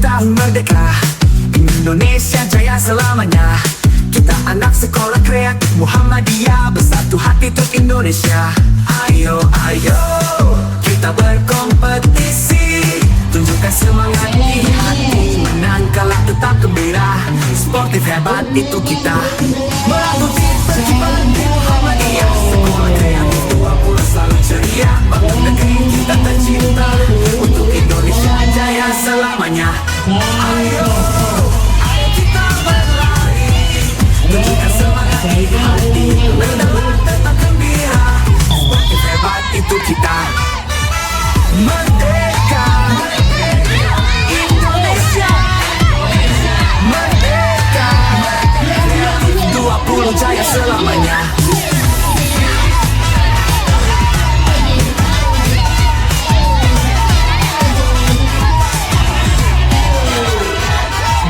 tahun merdeka, Indonesia jaya selamanya. Kita anak sekolah kreatif Muhammadiyah, bersatu hati untuk Indonesia. Ayo, ayo, kita berkompetisi, tunjukkan semangat di hati. Menang kalah tetap gembira, sportif hebat itu kita. Merakuti perjuangan di Muhammadiyah, sekolah kreatif 20 selalu ceria. Bangun negeri kita tercinta, untuk Indonesia jaya selamanya. Ayo, ayo kita berlari, tunjukkan semangat di hati. Menang tetap gembira, sportif hebat itu kita. Merdeka, Indonesia, merdeka, kreatif 20 jaya selamanya.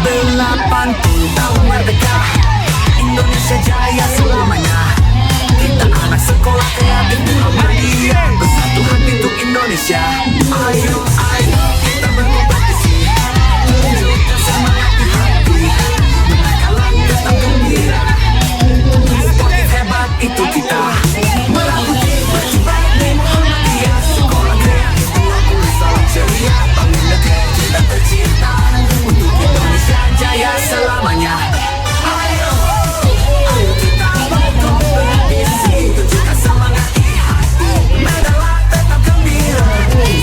Delapan puluh tahun merdeka, Indonesia jaya selamanya. Kita anak sekolah kreatif Muhammadiyah, bersatu hati untuk Indonesia. Ayo, ayo, kita berkompetisi, tunjukkan semangat di hati. Menang kalah tetap gembira, sportif hebat itu kita. Merakuti perjuangan di Muhammadiyah, sekolah kreatif 20 salam ceria. Bangun negeri kita tercinta, untuk Indonesia jaya selamanya. Ayo, ayo kita berkompetisi, tunjukkan semangat di hati. Menang tetap gembira,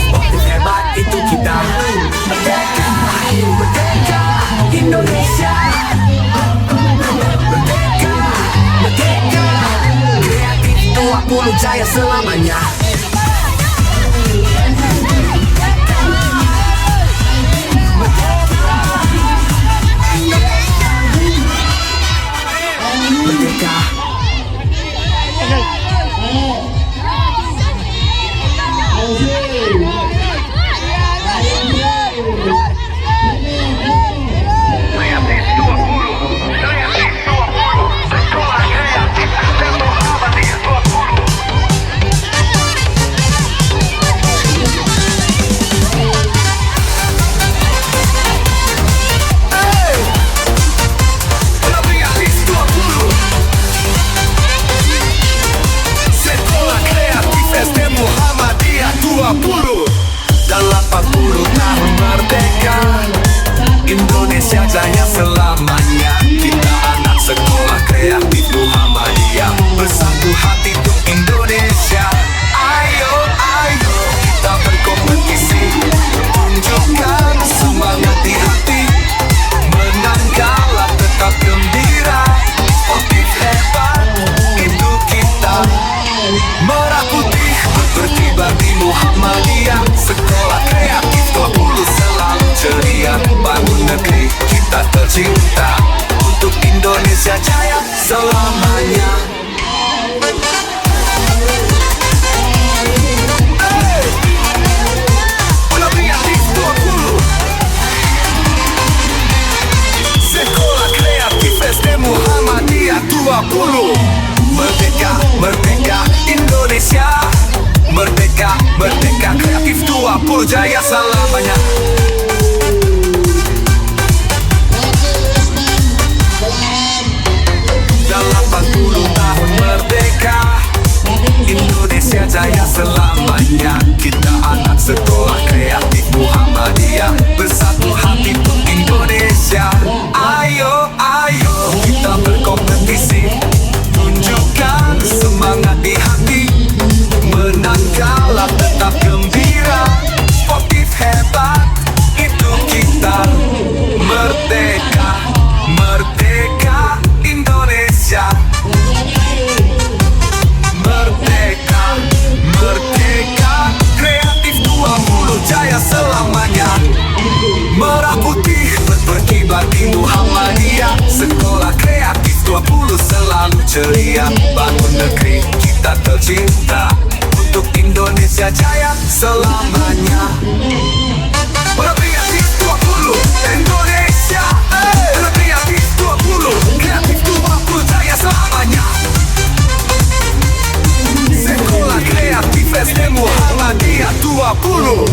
sportif hebat itu kita. Merdeka, merdeka, Indonesia. Merdeka, merdeka, kreatif 20 jaya selamanya. Merdeka. Dalam 40 tahun merdeka, Indonesia jaya selamanya. Kita anak sekolah kreatif Muhammadiyah, bersatu hati untuk Indonesia. Ayo, ayo, kita berkompetisi, tunjukkan semangat di hati. Menang kalah tetap gembira, sportif hebat itu kita. Merah putih berkibar di Muhammadiyah, sekolah kreatif 20 selalu ceria. Bangun negeri kita tercinta, untuk Indonesia jaya selamanya. Hey! Sekolah kreatif 20, sekolah kreatif SD Muhammadiyah 20. Merdeka, merdeka, Indonesia. Merdeka, merdeka, kreatif 20 jaya selamanya. Dalam 40 tahun merdeka, Indonesia jaya selamanya. Kita anak sekolah kreatif Muhammadiyah, bersatu hati untuk Indonesia. Ayo, ayo, kita berkompetisi, tunjukkan semangat di hati. Menang kalah tetap gembira, sportif hebat itu kita. Merdeka, merdeka, Indonesia. Merdeka, merdeka, kreatif 20 jaya selamanya. Merah putih berkibar di Muhammadiyah, sekolah kreatif 20 selalu ceria. Bangun negeri kita tercinta, untuk Indonesia jaya selamanya. Merah kreatif 20 Indonesia. Merah kreatif 20, kreatif 20 jaya selamanya. Sekolah kreatif SD Muhammadiyah 20.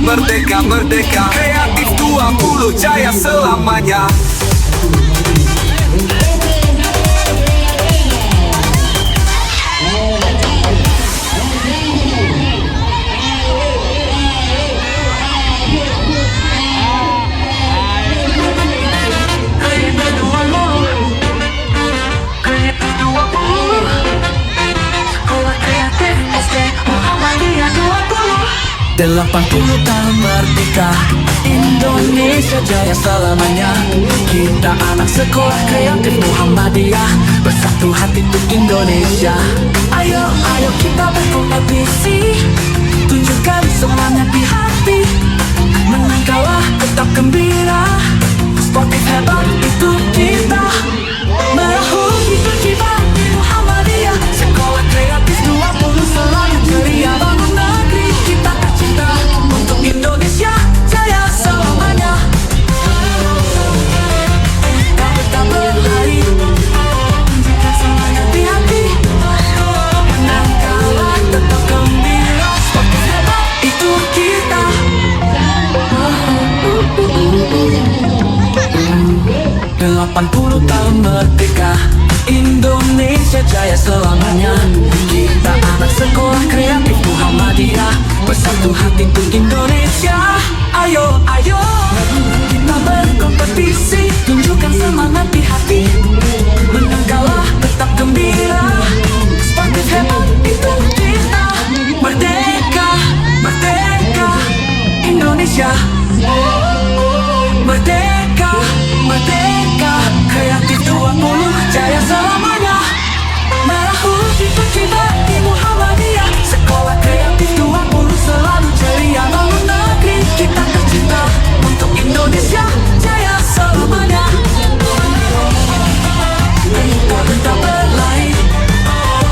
Merdeka, merdeka, kreatif 20 jaya selamanya. Delapan puluh tahun merdeka, Indonesia jaya selamanya. Kita anak sekolah kreatif Muhammadiyah, bersatu hati untuk Indonesia. Ayo, ayo kita berkompetisi, tunjukkan semangat di hati. Menang kalah tetap gembira, sportif hebat itu kita. Merahut berkibar di Muhammadiyah, sekolah kreatif 20 selalu ceria. Bangun negeri kita tercinta, untuk Indonesia jaya selamanya. Tak berlari, tunjukkan semangat di hati. Menang kalah tetap gembira, sportif hebat itu kita. 80 tahun merdeka, Indonesia jaya selamanya. Kita anak sekolah kreatif Muhammadiyah, bersatu hati untuk Indonesia. Ayo, ayo kita berkompetisi, tunjukkan semangat di hati. Menang kalah tetap gembira, sportif hebat itu kita. Merdeka, merdeka Indonesia. Merdeka, merdeka, kreatif 20 jaya selamanya. Merah putih berkibar di Muhammadiyah, sekolah kreatif 20 selalu ceria. Bangun negeri kita tercinta, untuk Indonesia jaya selamanya. Tak berlari,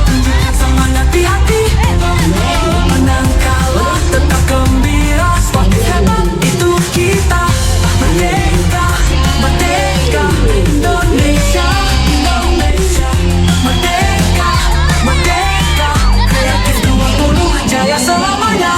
tunjukkan semangat di hati. Menang kalah tetap gembira, sportif hebat itu kita. Merdeka, merdeka Indonesia, Indonesia. Merdeka, merdeka, kreatif 20 jaya selamanya.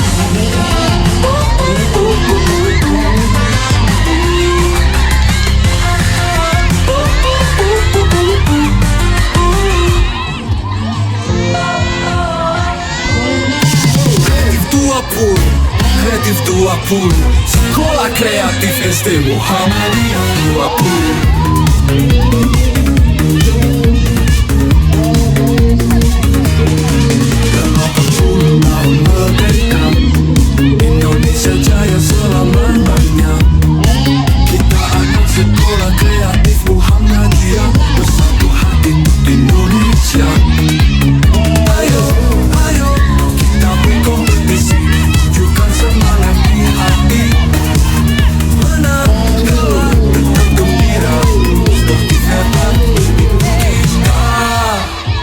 Kreatif 20, sekolah kreatif SD Muhammadiyah 20. 80 tahun merdeka, Indonesia jaya selamanya. Kita anak sekolah kreatif Muhammadiyah, bersatu hati untuk Indonesia. Ayo, ayo kita berkompetisi, tunjukkan semangat di hati. Menang kalah tetap gembira, sportif hebat kita.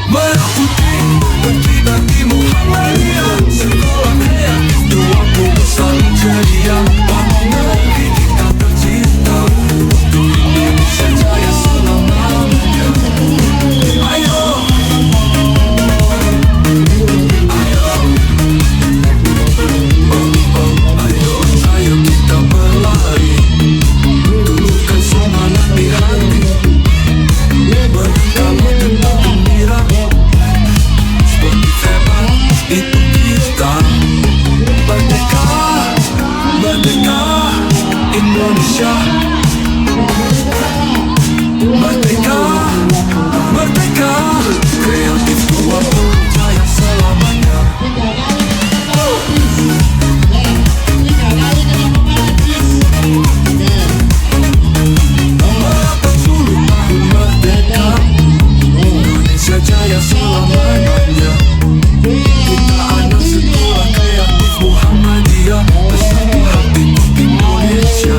Merah putih berkibar di Muhammadiyah, sekolah kreatif 20 selalu ceria. Bangun negeri kita tercinta, untuk Indonesia jaya selamanya. Ayo, ayo kita berlari, tunjukkan semangat di hati. Berkalah tetap gembira, sportif hebat itu kita. Merdeka, merdeka Indonesia. Merdeka, merdeka, kreatif 20 jaya selamanya. 80 tahun merdeka, Indonesia jaya selamanya. Kita anak sekolah kreatif Muhammadiyah, bersatu hati untuk Indonesia.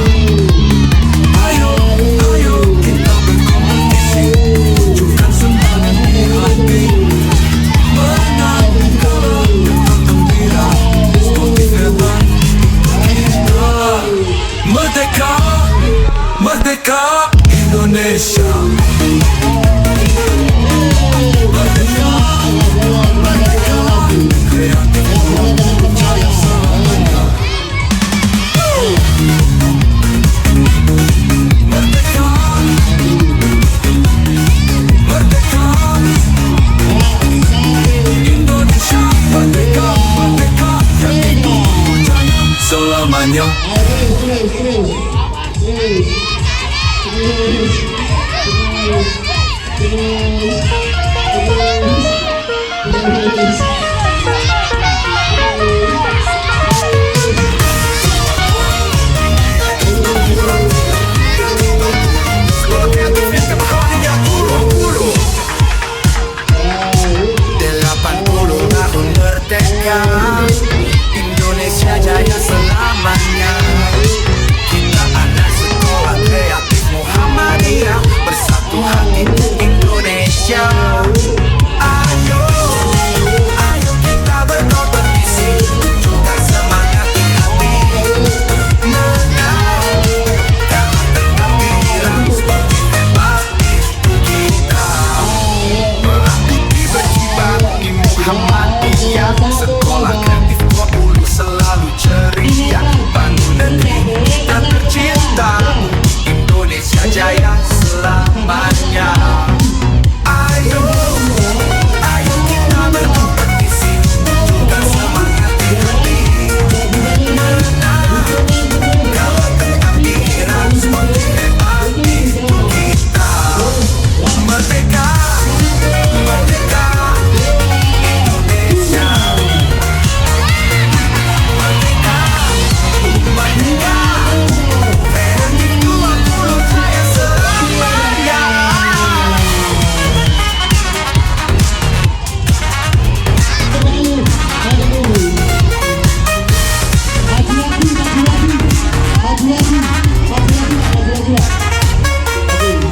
Ayo, ayo kita berkompetisi, tunjukkan semangat di hati. Menang kalah tetap gembira, sportif hebat kita. Merdeka, merdeka Indonesia. Merdeka, merdeka kreatif 20 jaya selamanya. Sekolah Kreatif Indonesia 80 tahun merdeka, Indonesia jaya selamanya. Kita anak sekolah kreatif Muhammadiyah, bersatu hati untuk Indonesia. Ayo, ayo kita berkompetisi, tunjukkan semangat di hati. Menang, kalah tetap bilang, seperti hebat itu kita. Merah putih berkibar di Muhammadiyah, sekolah kreatif 20 selalu ceria. Bangun negeri kita tercinta, Indonesia jaya selamanya. Ayo, ayo kita berkompetisi, tunjukkan semangat di hati. Menang, kalah tetap dirang, seperti hebat itu kita. Merdeka, merdeka, Indonesia. Merdeka, merdeka, kreatif 20 jaya selamanya.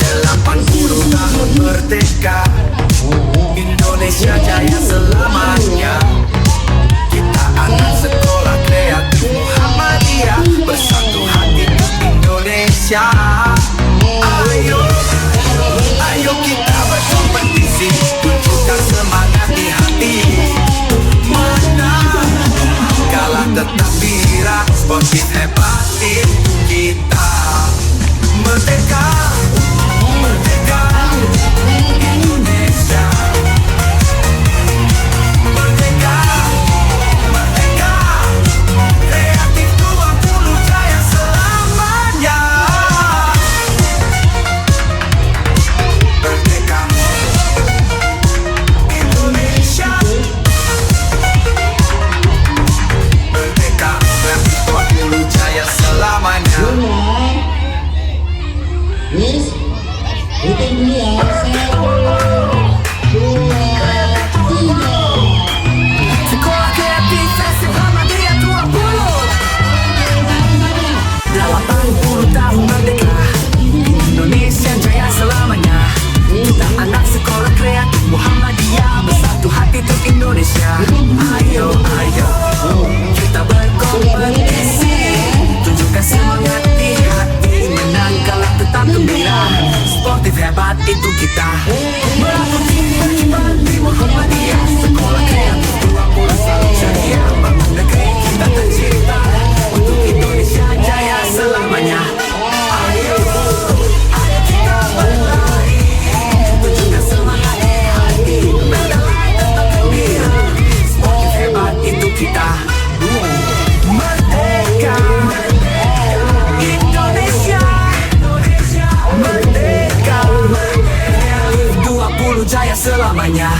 Delapan puluh tahun merdeka, Indonesia jaya selamanya. Kita anak sekolah kreatif Muhammadiyah, bersatu hati untuk Indonesia. Ayo, ayo kita berkompetisi, tunjukkan semangat di hati. Menang, kalah tetap birah, sportif hebat itu kita. Merdeka, merdeka, Indonesia. Merdeka, merdeka, kreatif 20 jaya selamanya. Merdeka, Indonesia. Merdeka, kreatif 20 jaya selamanya. Yes, hitung dulu ya. 1, 2, 3. Sekolah Kreatif Muhammadiyah 80 tahun merdeka, Indonesia jaya selamanya. Kita anak sekolah kreatif Muhammadiyah, bersatu hati untuk Indonesia. Ayo, ayo, kita berkompetisi, tunjukkan semangat di hati. Menang kalah tetap gembira, sportif hebat itu kita. Merah putih berkibar di Muhammadiyah, sekolah kreatif 20 selalu ceria. Bangun negeri kita tercinta, untuk Indonesia jaya selamanya. Ayo, ayo kita berlari, tunjukkan semangat di hati. Menang tetap gembira, sportif hebat itu kita. Merdeka, Indonesia, merdeka, 20 jaya selamanya.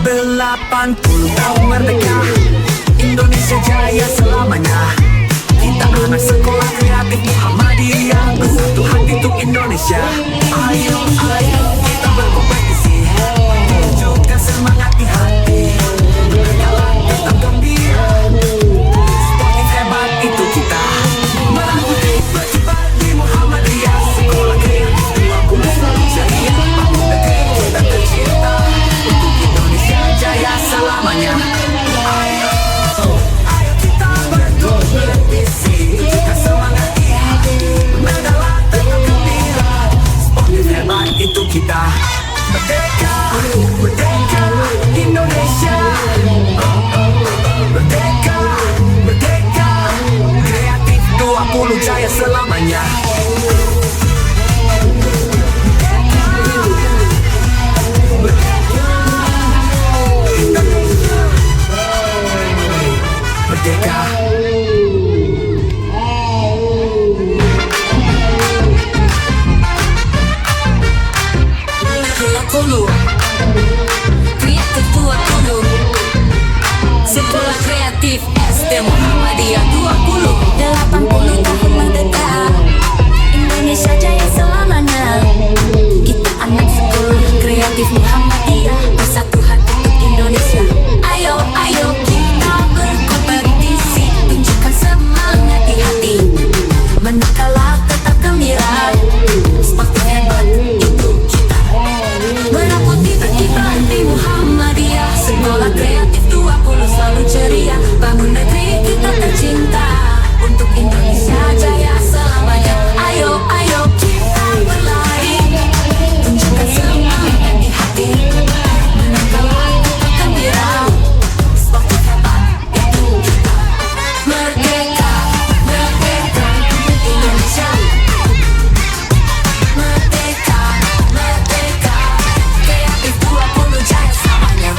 Delapan puluh tahun merdeka, Indonesia jaya selamanya. Kita anak sekolah kreatif Muhammadiyah, bersatu hati untuk Indonesia. Ayo, ayo kita berkompetisi, tunjukkan semangat di hati. Kalah tetap gembira, sportif hebat itu kita. Merah putih berkibar di Muhammadiyah, sekolah kreatif 20 selalu ceria. Bangun negeri kita tercinta, untuk Indonesia jaya selamanya. Ayo, ayo kita berkompetisi, tunjukkan semangat di hati. Mendalam tetap gembira, sportif hebat itu kita. Merdeka, merdeka, Indonesia. Merdeka, merdeka, kreatif 20 jaya selamanya. merdeka. Kreatif 20. Sekolah Kreatif SD Muhammadiyah 20. 80 tahun merdeka, Indonesia jaya selamanya. Kita anak sekolah Kreatif Muhammadiyah, bersatu hati untuk Indonesia. Ayo, ayo kita berkompetisi, tunjukkan semangat di hati. Menang kalah tetap gembira, seperti hebat itu kita. Merah putih berkibar di Muhammadiyah, sekolah Kreatif 20 selalu ceria. Bangun negeri kita tercinta, untuk Indonesia jaya selamanya. Ayo, ayo kita berlari, tunjukkan semangat di hati. Menang kalah tetap gembira, seperti hebat itu kita. Merdeka, merdeka Indonesia. Merdeka, merdeka Kreatif 20 jaya selamanya.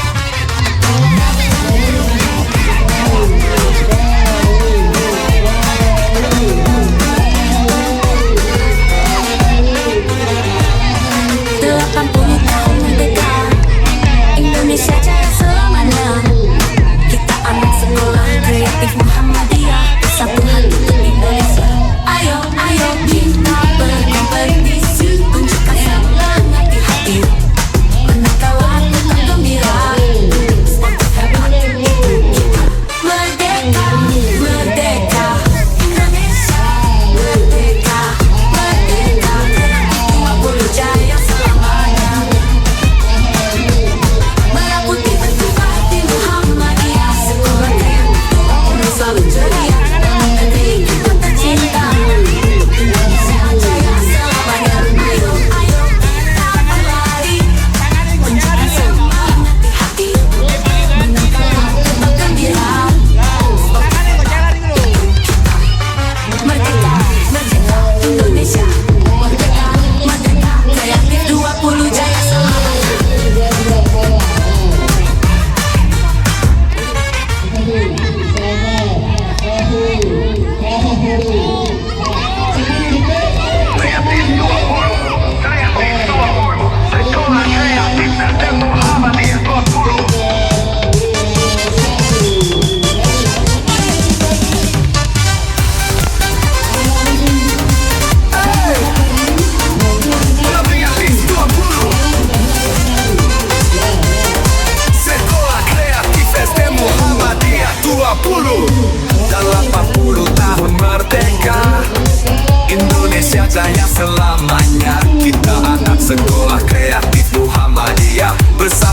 Indonesia jaya selamanya. Kita anak sekolah Kreatif Muhammadiyah, bersatu hati untuk Indonesia. Ayo, ayo kita berkompetisi, tunjukkan semangat di hati. Menang kalah tetap gembira, seperti hebat itu kita. Merdeka, merdeka Indonesia. Merdeka, merdeka Kreatif 20 jaya selamanya. Merah putih berkibar di Muhammadiyah, sekolah Kreatif 20 selalu ceria. Dalam negeri kita tercinta, Indonesia jaya selamanya. Ayo, ayo kita berlari, tunjukkan semangat di hati. Menang kalah tetap gembira, merdeka, merdeka Indonesia. Merdeka, merdeka Kreatif 20 jaya selamanya. Sekolah Kreatif SD Muhammadiyah 20. Sekolah Kreatif SD Muhammadiyah 20. Dalam 40 tahun merdeka,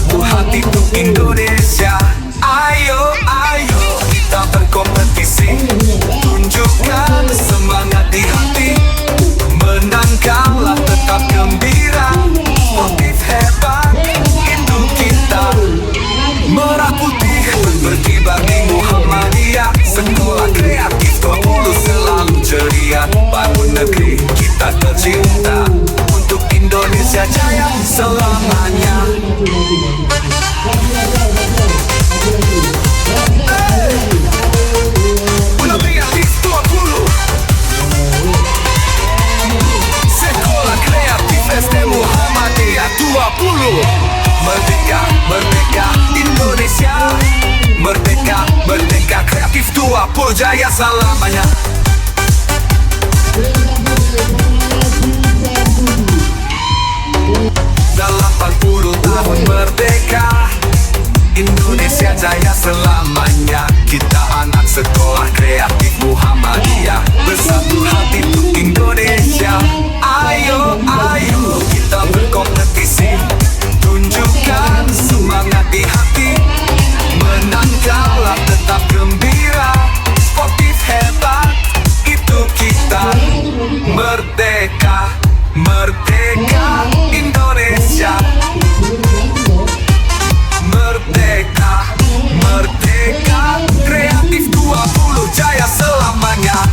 Indonesia jaya selamanya. Kita anak sekolah Kreatif Muhammadiyah, bersatu hati untuk Indonesia. Ayo, ayo kita berkompetisi, tunjukkan semangat di hati. Menang kalah tetap gembira, sportif hebat itu kita. Merah putih berkibar di Muhammadiyah, sekolah Kreatif 20 selalu ceria. Bangun negeri kita tercinta, untuk Indonesia jaya selamanya. Sekolah Kreatif 20. Sekolah Kreatif SD Muhammadiyah 20. Merdeka, merdeka Indonesia. Merdeka, merdeka Kreatif 20 jaya selamanya. Dalam 40 tahun merdeka, Indonesia jaya selamanya. Kita anak sekolah Kreatif Muhammadiyah, bersatu hati untuk Indonesia. Ayo, ayo kita berkompetisi, tunjukkan semangat di hati. Menang kalah tetap gembira, sportif hebat itu kita. Merdeka, merdeka Indonesia. Merdeka, merdeka Kreatif 20 jaya selamanya.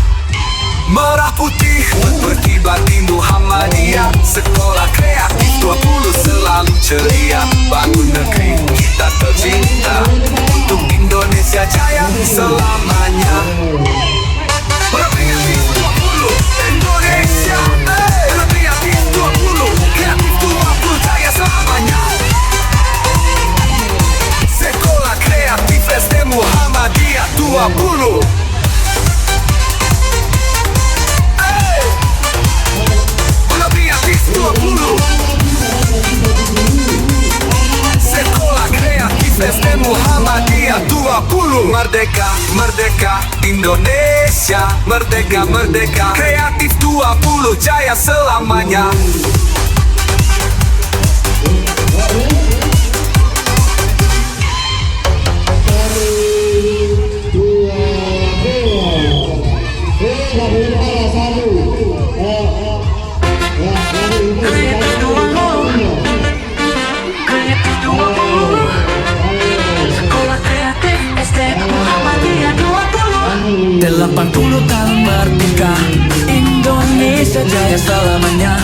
Merah putih berkibar di Muhammadiyah, sekolah Kreatif 20 selalu ceria. Bangun negeri kita tercinta, untuk Indonesia jaya selamanya. 20. Kreatif 20. Sekolah Kreatif SD Muhammadiyah 20. Merdeka, merdeka Indonesia. Merdeka, merdeka Kreatif 20 jaya selamanya. Sekolah Kreatif SD Muhammadiyah 20. 80 tahun merdeka, Indonesia jaya selamanya.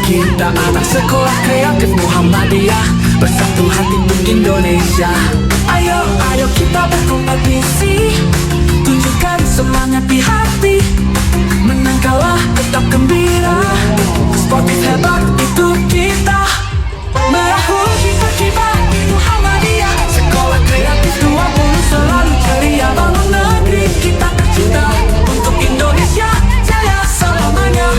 Kita anak sekolah kreatif Muhammadiyah, bersatu hati untuk Indonesia. Ayo, ayo kita berkompetisi, tunjukkan semangat di hati. Menang kalah tetap gembira, sportif hebat itu kita. Merah putih berkibar Muhammadiyah, sekolah kreatif 20 selalu ceria. Bangun negeri kita tercinta, untuk Indonesia jaya selamanya.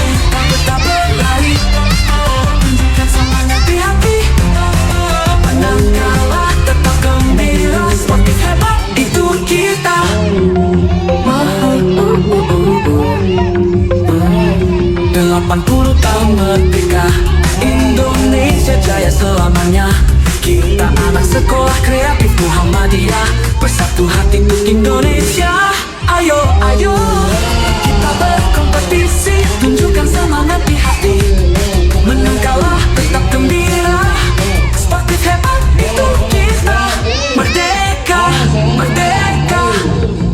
Kita tetap berlari, tunjukkan semangat di hati. Menang kalah tetap gembira, sportif hebat itu kita. 80 tahun merdeka, Indonesia jaya selamanya. Kita anak sekolah kreatif Muhammadiyah, bersatu hati untuk Indonesia. Ayo, ayo kita berkompetisi, tunjukkan semangat di hati. Menang kalah tetap gembira, sportif hebat itu kita. Merdeka, merdeka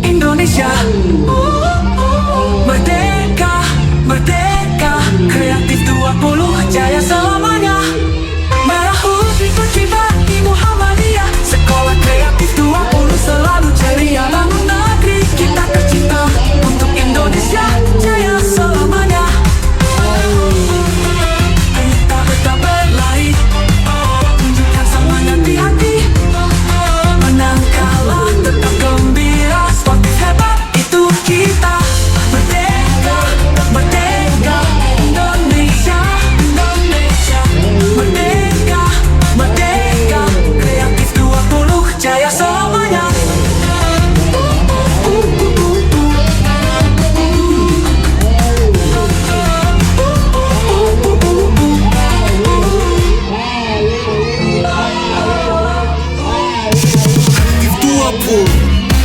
Indonesia. Merdeka, merdeka Kreatif 20 jaya selamanya. Merah putih berkibar di Muhammadiyah, sekolah kreatif 20 selalu ceria. Bangun negeri kita tercinta, untuk Indonesia jaya selamanya. Kita tetap berlari, tunjukkan semangat di hati. Menang kalah tetap gembira, sportif hebat itu kita. Merdeka, merdeka Indonesia, Indonesia. Merdeka, merdeka Kreatif 20 jaya selamanya.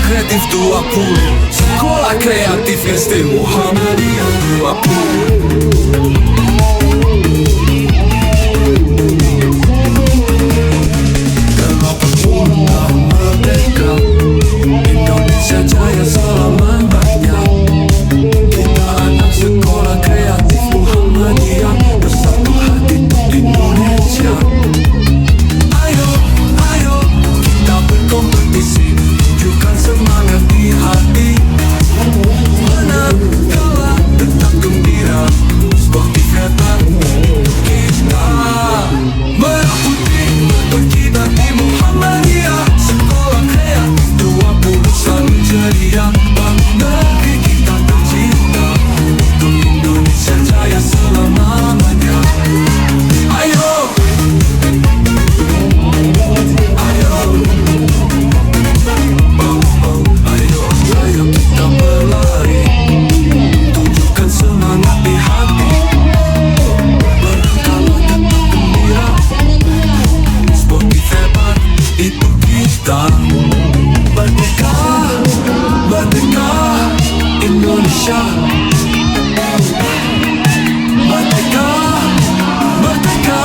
Kreatif 20, sekolah kreatif SD Muhammadiyah 20. Indonesia jaya selamanya. Kita anak sekolah kreatif Muhammadiyah, bersatu hati untuk Indonesia. Ayo, ayo kita berkompetisi, tunjukkan semangat di hati. Menang kalah tetap gembira, sportif hebat kita. Merah putih berkibar di Muhammadiyah, sekolah kreatif 20 selalu ceria. Bangun negeri kita tercinta, untuk Indonesia jaya selamanya. Ayo, ayo, ayo, ayo kita berlari, tunjukkan semangat di hati. Menang kalah tetap gembira, sportif hebat itu kita. Merdeka, merdeka Indonesia. Merdeka, merdeka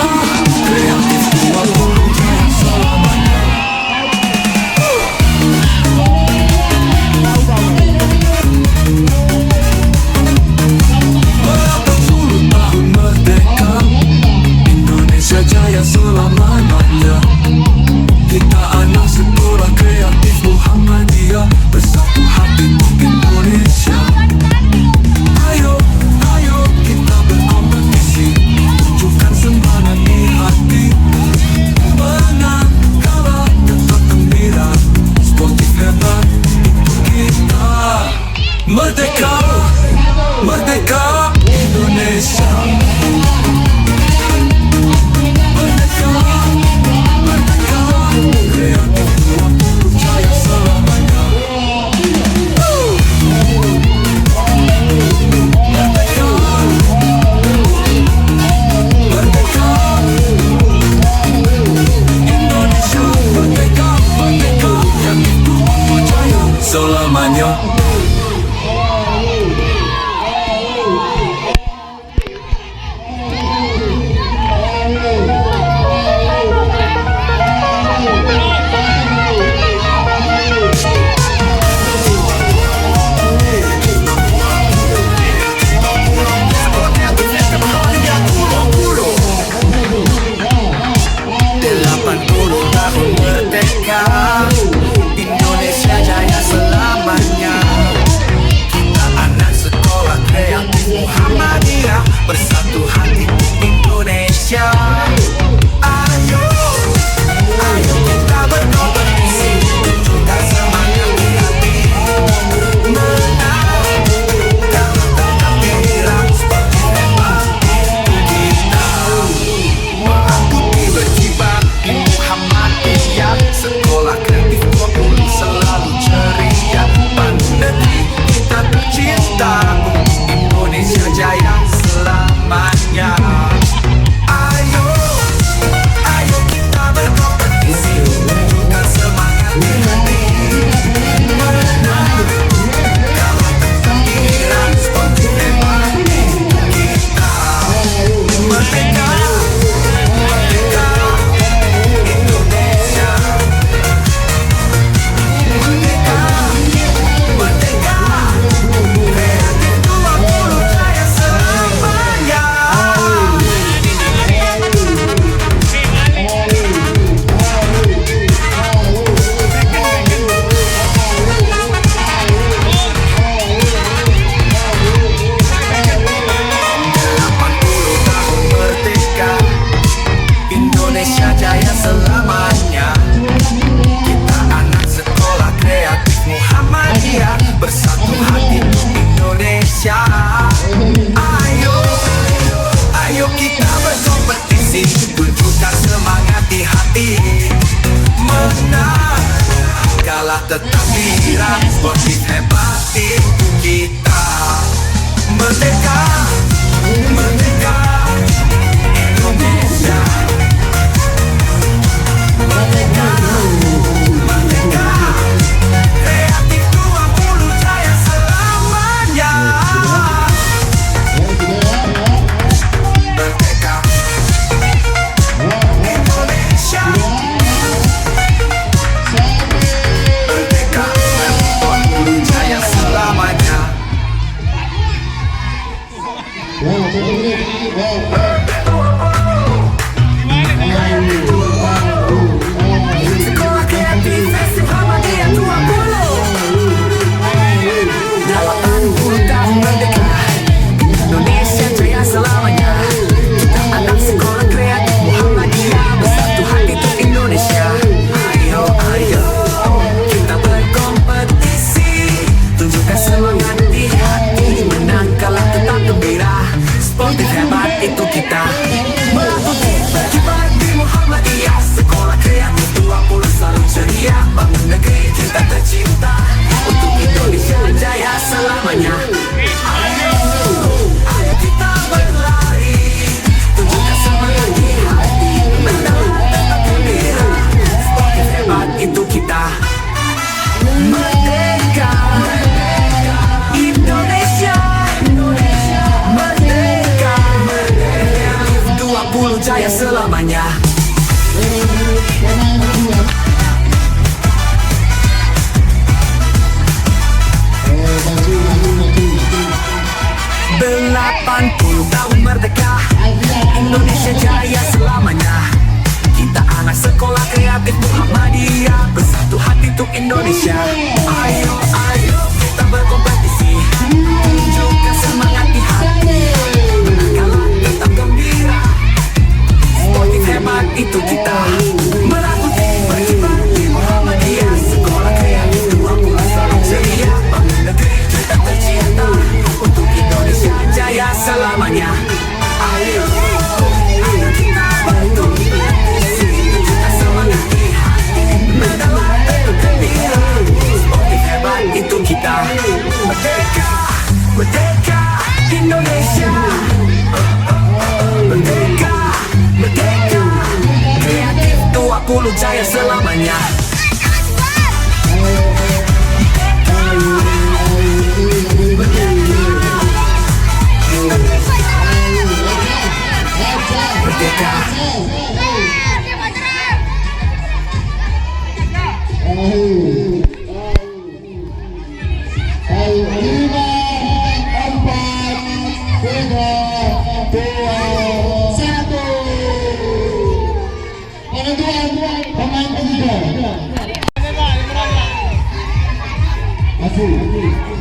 Kreatif 20 jaya selamanya. 80 tahun merdeka, Indonesia jaya selamanya. Kita anak sekolah kreatif Muhammadiyah, bersatu hati untuk Indonesia. kalah tetap gembira, sportif hebat itu kita. Merdeka, merdeka, Indonesia. Merdeka, merdeka, kreatif 20 jaya selamanya. Merdeka, Indonesia. Merdeka, 20 jaya selamanya. Sekolah Kreatif Festival Media 20. 80 tahun merdeka, Indonesia jaya selamanya. Kita anak sekolah kreatif Muhammadiyah, bersatu hati untuk Indonesia. Ayo, ayo, kita berkompetisi, tunjukkan semangat di hati, menang kalah tetap gembira, sportif hebat itu kita. Melakukan berkibar di Muhammadiyah, sekolah kreatif 20 selalu ceria, bangun negeri kita tercinta, untuk Indonesia jaya selamanya. Ayo, ayo kita berlari, tunjukkan semangat di hati, menang tetap gembira, sportif hebat itu kita. Merdeka, Indonesia, merdeka, 20 jaya selamanya. Delapan puluh tahun merdeka, Indonesia jaya selamanya. Kita anak sekolah kreatif Muhammadiyah, bersatu hati untuk Indonesia. Ayo, ayo kita berkompetisi, tunjukkan semangat di hati, menang kalah tetap gembira, sportif hebat itu kita. Melakukan berkibar di Muhammadiyah, sekolah kreatif 20 selalu ceria, bangun negeri kita tercinta, untuk Indonesia jaya selamanya. Ayo, ayo kita berkompetisi, tunjukkan semangat di hati, menang kalah tetap gembira, sportif hebat itu kita. Merdeka, merdeka, Indonesia. Merdeka, merdeka, kreatif 20 jaya selamanya. Merdeka, Pemain ketiga. Masuk.